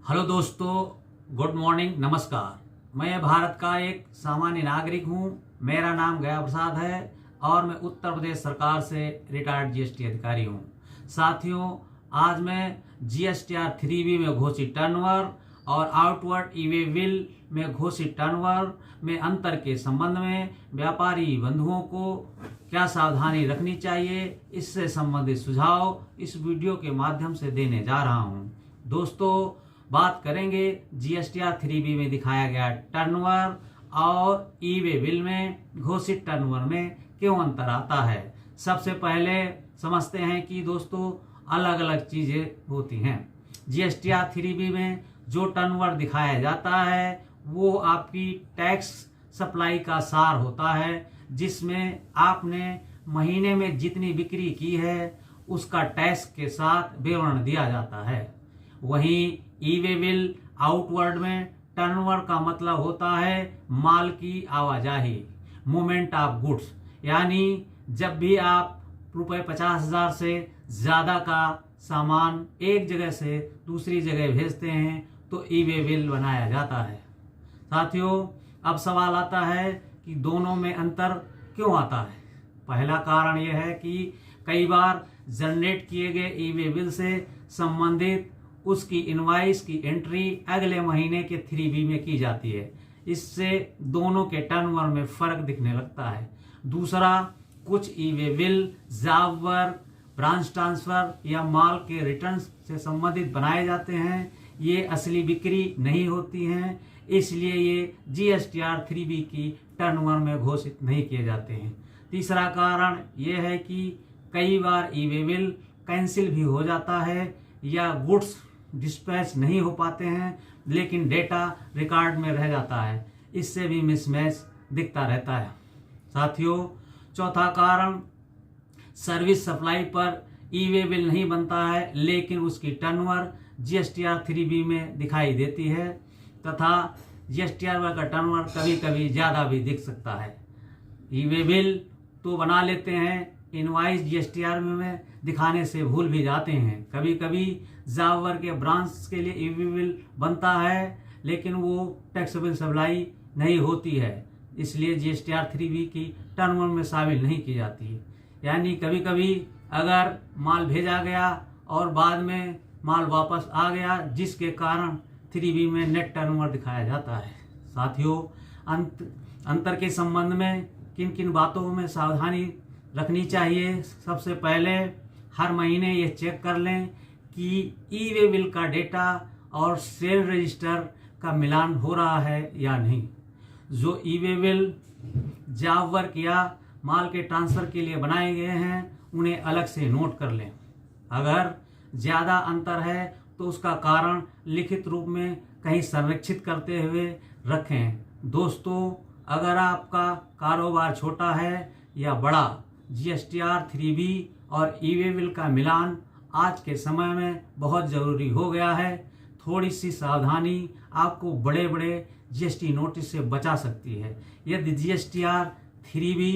Hello दोस्तों, good morning, नमस्कार। मैं भारत का एक सामान्य नागरिक हूं। मेरा नाम गया प्रसाद है और मैं उत्तर प्रदेश सरकार से रिटायर्ड जीएसटी अधिकारी हूं। साथियों, आज मैं जीएसटीआर 3B में घोषित टर्नओवर और आउटवर्ड ई-वे बिल में घोषित टर्नओवर में अंतर के संबंध में व्यापारी बंधुओं को क्या सावधानी रखनी चाहिए, इससे संबंधित सुझाव इस वीडियो के माध्यम से देने जा रहा हूं। दोस्तों, बात करेंगे जीएसटीआर 3B में दिखाया गया टर्नओवर और ई-वे बिल में घोषित टर्नओवर में क्यों अंतर आता है। सबसे पहले समझते हैं कि दोस्तों अलग अलग चीजें होती हैं। जीएसटीआर 3B में जो टर्नओवर दिखाया जाता है वो आपकी टैक्स सप्लाई का सार होता है, जिसमें आपने महीने में जितनी बिक्री की है उसका टैक्स के साथ विवरण दिया जाता है। वहीं ई-वे बिल आउटवर्ड में टर्नओवर का मतलब होता है माल की आवाजाही, मूवमेंट ऑफ गुड्स, यानी जब भी आप रुपए 50,000 से ज़्यादा का सामान एक जगह से दूसरी जगह भेजते हैं तो ई-वे बिल बनाया जाता है। साथियों, अब सवाल आता है कि दोनों में अंतर क्यों आता है। पहला कारण यह है कि कई बार जनरेट किए गए ई-वे बिल से संबंधित उसकी इनवॉइस की एंट्री अगले महीने के 3B में की जाती है। इससे दोनों के टर्नओवर में फर्क दिखने लगता है। दूसरा, कुछ e-way bill job work, branch transfer या माल के रिटर्न से संबंधित बनाए जाते हैं। ये असली बिक्री नहीं होती हैं, इसलिए ये जीएसटीआर 3B की टर्नओवर में घोषित नहीं किए जाते हैं। तीसरा कारण यह है कि कई बार ई-वे बिल कैंसिल भी हो जाता है या गुड्स डिस्पैच नहीं हो पाते हैं, लेकिन डेटा रिकॉर्ड में रह जाता है। इससे भी मिसमैच दिखता रहता है। साथियों, चौथा कारण, सर्विस सप्लाई पर ई-वे बिल नहीं बनता है लेकिन उसकी टर्नओवर जीएसटीआर 3B में दिखाई देती है तथा जीएसटीआर का टर्नओवर कभी कभी ज़्यादा भी दिख सकता है। ई-वे बिल तो बना लेते हैं, इनवॉइस जीएसटीआर में दिखाने से भूल भी जाते हैं। कभी कभी जॉब के ब्रांच के लिए ई-वे बिल बनता है लेकिन वो टैक्सेबल सप्लाई नहीं होती है, इसलिए जीएसटीआर 3B की टर्नओवर में शामिल नहीं की जाती है। यानी कभी कभी अगर माल भेजा गया और बाद में माल वापस आ गया, जिसके कारण 3B में नेट टर्नओवर दिखाया जाता है। साथियों, अंतर के संबंध में किन किन बातों में सावधानी रखनी चाहिए। सबसे पहले हर महीने ये चेक कर लें कि ई-वे बिल का डेटा और सेल रजिस्टर का मिलान हो रहा है या नहीं। जो ई-वे बिल जॉब वर्क या माल के ट्रांसफर के लिए बनाए गए हैं उन्हें अलग से नोट कर लें। अगर ज़्यादा अंतर है तो उसका कारण लिखित रूप में कहीं संरक्षित करते हुए रखें। दोस्तों, अगर आपका कारोबार छोटा है या बड़ा, जीएसटीआर 3B और ई-वे बिल का मिलान आज के समय में बहुत ज़रूरी हो गया है। थोड़ी सी सावधानी आपको बड़े बड़े जीएसटी नोटिस से बचा सकती है। यदि जीएसटीआर 3B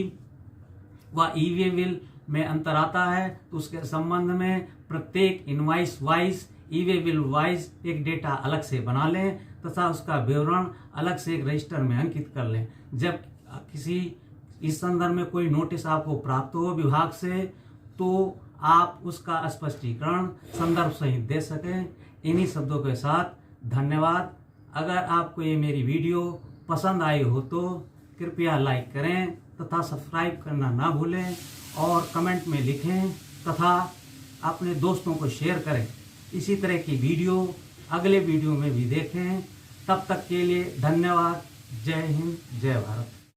व ई-वे बिल में अंतर आता है तो उसके संबंध में प्रत्येक invoice wise, e-way bill wise एक डेटा अलग से बना लें तथा उसका विवरण अलग से एक रजिस्टर में अंकित कर लें। जब किसी इस संदर्भ में कोई नोटिस आपको प्राप्त हो विभाग से तो आप उसका स्पष्टीकरण संदर्भ सहित दे सकें। इन्हीं शब्दों के साथ धन्यवाद। अगर आपको ये मेरी वीडियो पसंद आई हो तो कृपया लाइक करें तथा सब्सक्राइब करना ना भूलें और कमेंट में लिखें तथा अपने दोस्तों को शेयर करें। इसी तरह की वीडियो अगले वीडियो में भी देखें। तब तक के लिए धन्यवाद। जय हिंद, जय भारत।